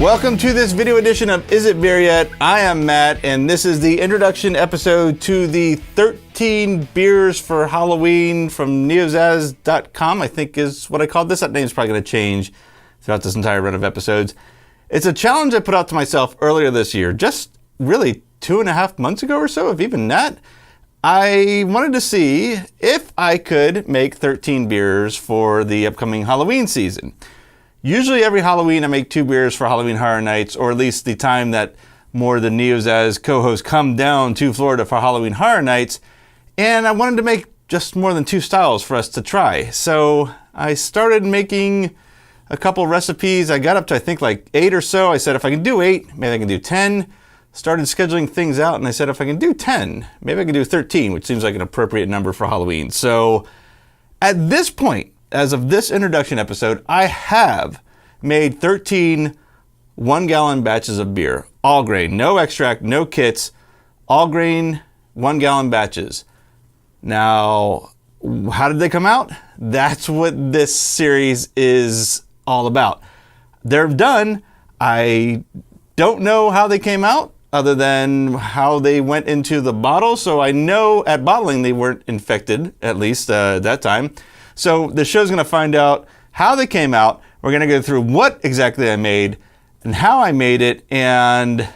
Welcome to this video edition of Is It Beer Yet? I am Matt, and this is the introduction episode to the 13 beers for Halloween from neozaz.com, I think is what I called this. That name's probably going to change throughout this entire run of episodes. It's a challenge I put out to myself earlier this year, just really 2.5 months ago or so, if even that. I wanted to see if I could make 13 beers for the upcoming Halloween season. Usually every Halloween I make 2 beers for Halloween Horror Nights, or at least the time that more of the neozaz co-hosts come down to Florida for Halloween Horror Nights, and I wanted to make just more than 2 styles for us to try. So I started making a couple recipes. I got up to I think like 8 or so. I said if I can do 8, maybe I can do 10. Started scheduling things out, and I said if I can do 10, maybe I can do 13, which seems like an appropriate number for Halloween. So at this point, as of this introduction episode, I have made 13 1-gallon batches of beer. All grain, no extract, no kits, all grain, 1-gallon batches. Now, how did they come out? That's what this series is all about. They're done. I don't know how they came out other than how they went into the bottle. So I know at bottling they weren't infected, at least that time. So the show's going to find out how they came out. We're going to go through what exactly I made and how I made it, and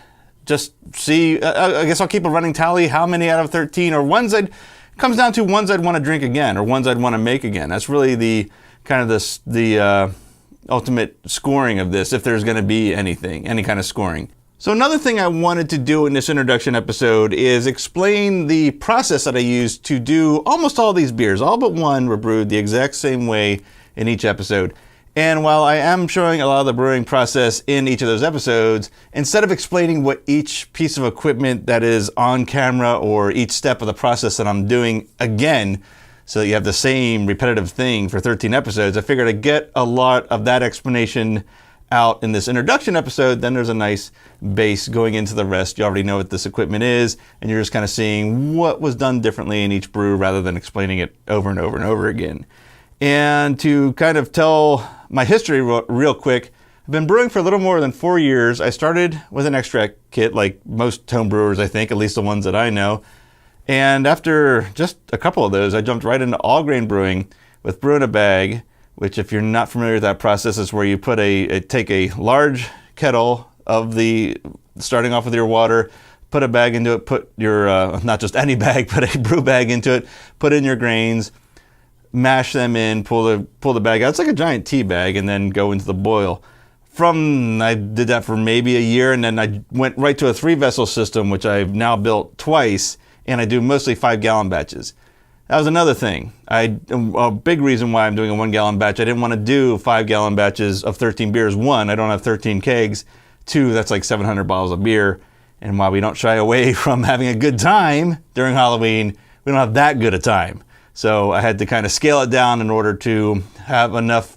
just see, I guess I'll keep a running tally how many out of 13, or ones comes down to ones I'd want to drink again or ones I'd want to make again. That's really the kind of the ultimate scoring of this, if there's going to be anything, any kind of scoring. So another thing I wanted to do in this introduction episode is explain the process that I used to do almost all these beers. All but one were brewed the exact same way in each episode. And while I am showing a lot of the brewing process in each of those episodes, instead of explaining what each piece of equipment that is on camera or each step of the process that I'm doing again, so that you have the same repetitive thing for 13 episodes, I figured I'd get a lot of that explanation out in this introduction episode. Then there's a nice base going into the rest. You already know what this equipment is, and you're just kind of seeing what was done differently in each brew rather than explaining it over and over and over again. And to kind of tell my history real quick, I've been brewing for a little more than 4 years. I started with an extract kit like most home brewers, I think, at least the ones that I know. And after just a couple of those, I jumped right into all grain brewing with brew in a bag, which, if you're not familiar with that process, is where you put take a large kettle of starting off with your water, put a bag into it, put your, not just any bag, put a brew bag into it, put in your grains, mash them in, pull the bag out. It's like a giant tea bag, and then go into the boil. I did that for maybe a year, and then I went right to a 3-vessel system, which I've now built twice, and I do mostly 5-gallon batches. That was another thing. A big reason why I'm doing a 1-gallon batch. I didn't want to do 5-gallon batches of 13 beers. 1, I don't have 13 kegs. 2, that's like 700 bottles of beer. And while we don't shy away from having a good time during Halloween, we don't have that good a time. So I had to kind of scale it down in order to have enough,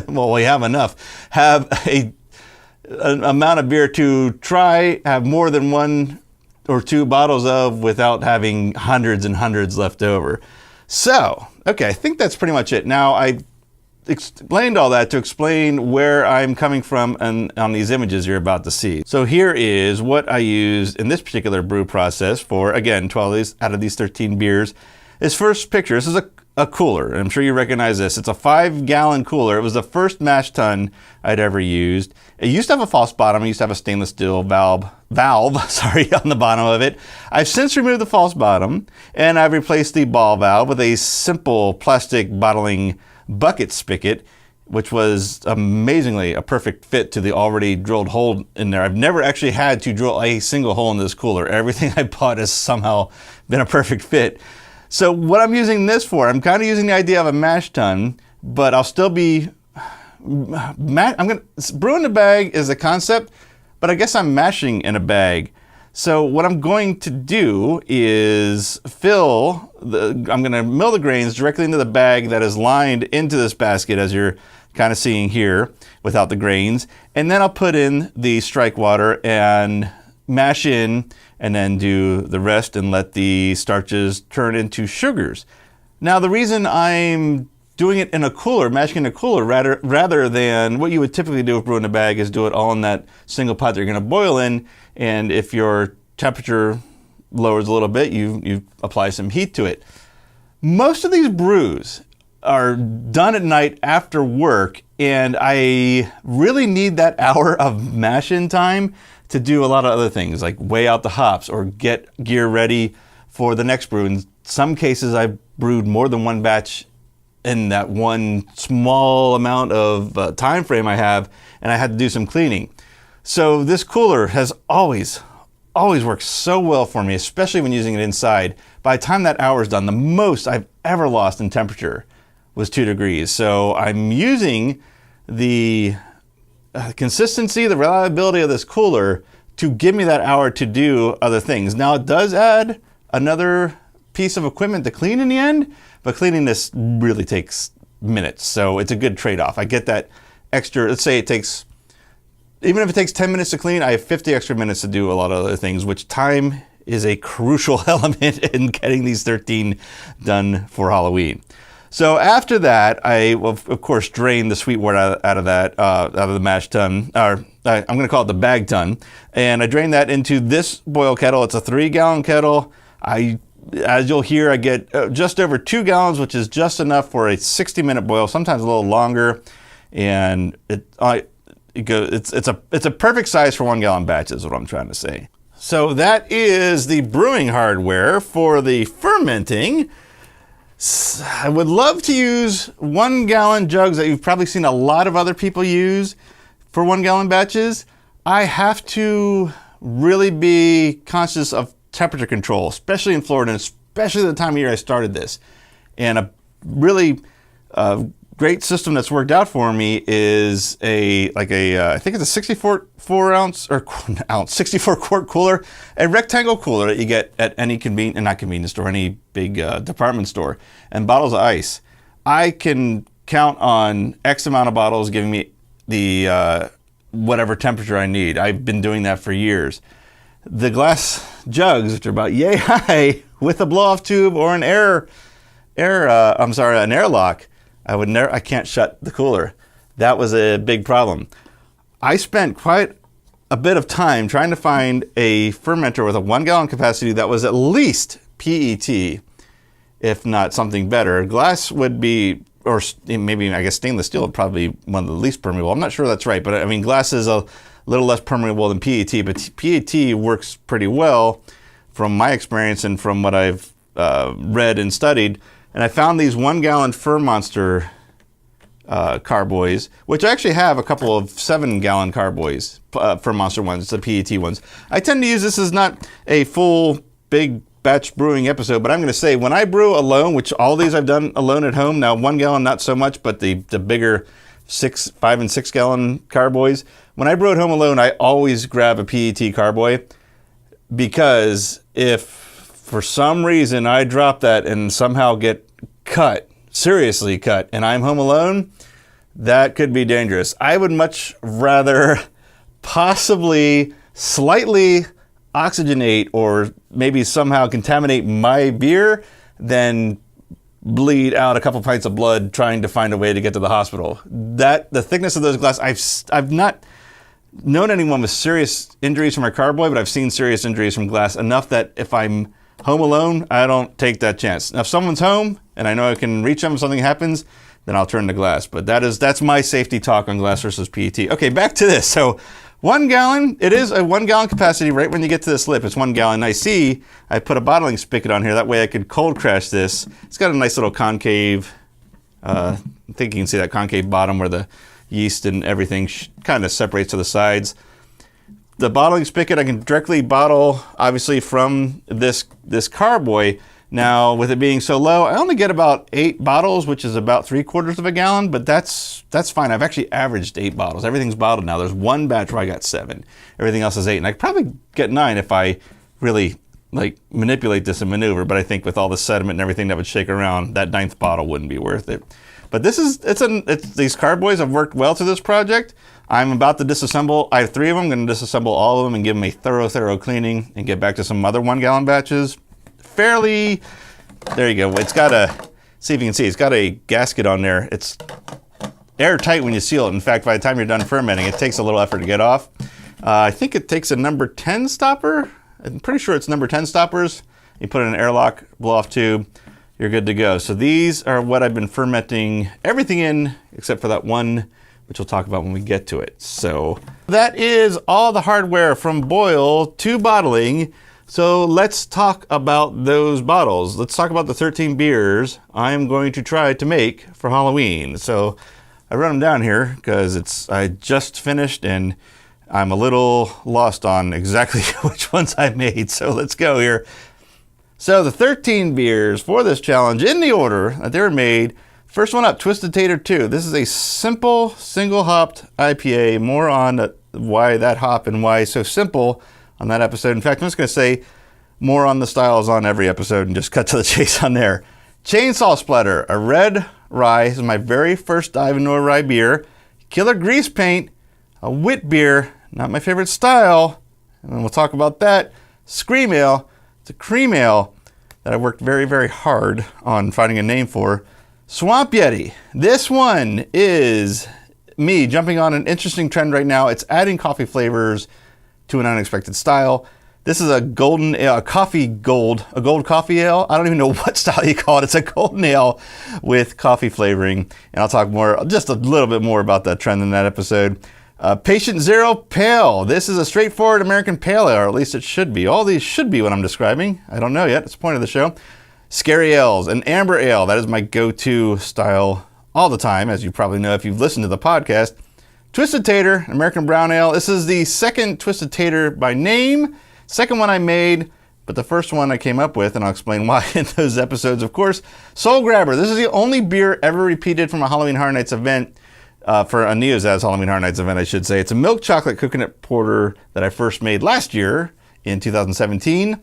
well, we have enough, have an amount of beer to try, have more than 1 or 2 bottles of without having hundreds and hundreds left over. So, okay, I think that's pretty much it. Now, I explained all that to explain where I'm coming from on these images you're about to see. So here is what I used in this particular brew process for, again, 12 out of these 13 beers. This first picture, this is a cooler, and I'm sure you recognize this. It's a 5-gallon cooler. It was the first mash tun I'd ever used. It used to have a false bottom. It used to have a stainless steel valve, on the bottom of it. I've since removed the false bottom, and I've replaced the ball valve with a simple plastic bottling bucket spigot, which was amazingly a perfect fit to the already drilled hole in there. I've never actually had to drill a single hole in this cooler. Everything I bought has somehow been a perfect fit. So what I'm using this for, I'm kind of using the idea of a mash tun, but I'll still be, brew in a bag is a concept, but I guess I'm mashing in a bag. So what I'm going to do is I'm going to mill the grains directly into the bag that is lined into this basket, as you're kind of seeing here, without the grains. And then I'll put in the strike water and mash in, and then do the rest and let the starches turn into sugars. Now, the reason I'm doing it in a cooler, mashing in a cooler, rather than what you would typically do with brewing in a bag is do it all in that single pot that you're going to boil in. And if your temperature lowers a little bit, you apply some heat to it. Most of these brews are done at night after work, and I really need that hour of mash-in time to do a lot of other things, like weigh out the hops or get gear ready for the next brew. In some cases, I've brewed more than one batch in that one small amount of time frame I have, and I had to do some cleaning. So this cooler has always worked so well for me, especially when using it inside. By the time that hour is done, the most I've ever lost in temperature was 2 degrees. So I'm using the consistency, the reliability of this cooler to give me that hour to do other things. Now it does add another piece of equipment to clean in the end, but cleaning this really takes minutes. So it's a good trade-off. I get that extra, let's say it takes, even if it takes 10 minutes to clean, I have 50 extra minutes to do a lot of other things, which time is a crucial element in getting these 13 done for Halloween. So after that, I will, of course, drain the sweet wort out of the mash tun, or I'm going to call it the bag tun, and I drain that into this boil kettle. It's a 3-gallon kettle. As you'll hear, I get just over 2 gallons, which is just enough for a 60-minute boil, sometimes a little longer, and it's a perfect size for 1-gallon batch, is what I'm trying to say. So that is the brewing hardware for the fermenting. I would love to use 1-gallon jugs that you've probably seen a lot of other people use for 1-gallon batches. I have to really be conscious of temperature control, especially in Florida, and especially the time of year I started this. And a really great system that's worked out for me is I think it's a 64 quart cooler, a rectangle cooler that you get at any convenience store, any big department store, and bottles of ice. I can count on X amount of bottles giving me the whatever temperature I need. I've been doing that for years. The glass jugs, which are about yay high, with a blow-off tube or an an airlock, I can't shut the cooler. That was a big problem. I spent quite a bit of time trying to find a fermenter with a 1-gallon capacity that was at least PET, if not something better. Glass would be, or maybe I guess stainless steel would probably be one of the least permeable. I'm not sure that's right, but I mean glass is a little less permeable than PET, but PET works pretty well from my experience and from what I've read and studied. And I found these 1-gallon Fur-Monster carboys, which I actually have a couple of 7-gallon carboys, Fur-Monster ones, the PET ones. I tend to use this as not a full big batch brewing episode, but I'm going to say when I brew alone, which all these I've done alone at home, now 1 gallon not so much, but the bigger 5 and 6 gallon carboys, when I brew at home alone, I always grab a PET carboy, because if for some reason I drop that and somehow get seriously cut, and I'm home alone, that could be dangerous. I would much rather possibly slightly oxygenate or maybe somehow contaminate my beer than bleed out a couple pints of blood trying to find a way to get to the hospital. The thickness of those glass, I've not known anyone with serious injuries from a carboy, but I've seen serious injuries from glass enough that if I'm home alone, I don't take that chance. Now, if someone's home and I know I can reach them if something happens, then I'll turn to glass. But that's my safety talk on glass versus PET. Okay, back to this. So 1 gallon, it is a 1-gallon capacity. Right when you get to the slip, it's 1 gallon. I put a bottling spigot on here. That way I could cold crash this. It's got a nice little concave, I think you can see that concave bottom where the yeast and everything kind of separates to the sides. The bottling spigot, I can directly bottle, obviously, from this carboy. Now, with it being so low, I only get about 8 bottles, which is about 3/4 of a gallon, but that's fine. I've actually averaged 8 bottles. Everything's bottled now. There's one batch where I got 7. Everything else is 8, and I could probably get 9 if I really manipulate this and maneuver, but I think with all the sediment and everything that would shake around, that 9th bottle wouldn't be worth it. But these carboys have worked well through this project. I'm about to disassemble. I have 3 of them. I'm going to disassemble all of them and give them a thorough cleaning and get back to some other 1-gallon batches. There you go. It's got See if you can see, it's got a gasket on there. It's airtight when you seal it. In fact, by the time you're done fermenting, it takes a little effort to get off. I think it takes a number 10 stopper. I'm pretty sure it's number 10 stoppers. You put it in an airlock, blow off tube, you're good to go. So these are what I've been fermenting everything in, except for that one, which we'll talk about when we get to it. So that is all the hardware from boil to bottling. So let's talk about those bottles. Let's talk about the 13 beers I'm going to try to make for Halloween. So I wrote them down here because I just finished and I'm a little lost on exactly which ones I made. So let's go here. So the 13 beers for this challenge in the order that they were made. First one up, Twisted Tater 2. This is a simple single hopped IPA. More on why that hop and why so simple on that episode. In fact, I'm just going to say more on the styles on every episode and just cut to the chase on there. Chainsaw Splatter, a red rye. This is my very first dive into a rye beer. Killer Grease Paint, a wit beer, not my favorite style. And then we'll talk about that. Scream Ale, it's a cream ale that I worked very, very hard on finding a name for. Swamp Yeti. This one is me jumping on an interesting trend right now. It's adding coffee flavors to an unexpected style. This is a golden ale, a gold coffee ale. I don't even know what style you call it. It's a golden ale with coffee flavoring. And I'll talk more, just a little bit more about that trend in that episode. Patient Zero Pale. This is a straightforward American pale ale, or at least it should be. All these should be what I'm describing. I don't know yet. It's the point of the show. Scary Ales, an amber ale. That is my go-to style all the time, as you probably know if you've listened to the podcast. Twisted Tater, American Brown Ale. This is the second Twisted Tater by name. Second one I made, but the first one I came up with, and I'll explain why in those episodes, of course. Soul Grabber. This is the only beer ever repeated from a Halloween Horror Nights event, for a neozaz Halloween Horror Nights event, I should say. It's a milk chocolate coconut porter that I first made last year in 2017.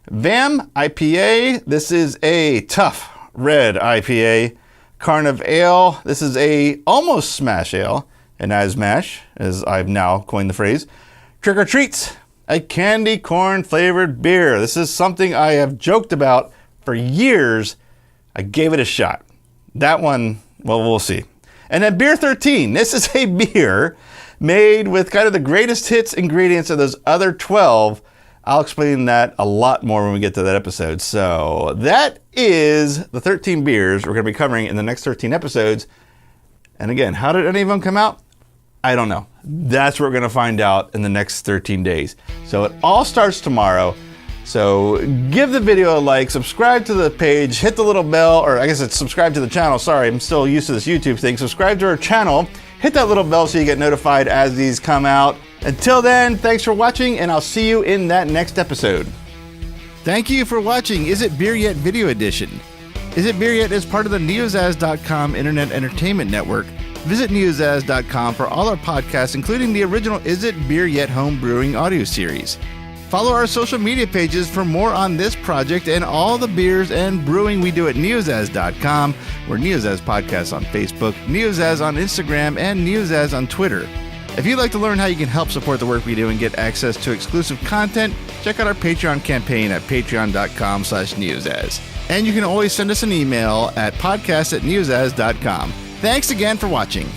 VAM IPA. This is a tough red IPA. CARNIV Ale. This is a almost smash ale. And as mash, as I've now coined the phrase. Trick or Treats, a candy corn flavored beer. This is something I have joked about for years. I gave it a shot. That one, well, we'll see. And then Beer 13. This is a beer made with kind of the greatest hits ingredients of those other 12. I'll explain that a lot more when we get to that episode. So that is the 13 beers we're going to be covering in the next 13 episodes. And again, how did any of them come out? I don't know. That's what we're going to find out in the next 13 days. So it all starts tomorrow. So give the video a like, subscribe to the page, hit the little bell, or I guess it's subscribe to the channel. Sorry, I'm still used to this YouTube thing. Subscribe to our channel, hit that little bell so you get notified as these come out. Until then, thanks for watching, and I'll see you in that next episode. Thank you for watching Is It Beer Yet Video Edition. Is It Beer Yet is part of the neozaz.com Internet Entertainment Network. Visit neozaz.com for all our podcasts, including the original Is It Beer Yet home brewing audio series. Follow our social media pages for more on this project and all the beers and brewing we do at neozaz.com. We're Neozaz Podcasts on Facebook, Neozaz on Instagram, and Neozaz on Twitter. If you'd like to learn how you can help support the work we do and get access to exclusive content, check out our Patreon campaign at patreon.com/neozaz. And you can always send us an email at podcast@neozaz.com. Thanks again for watching.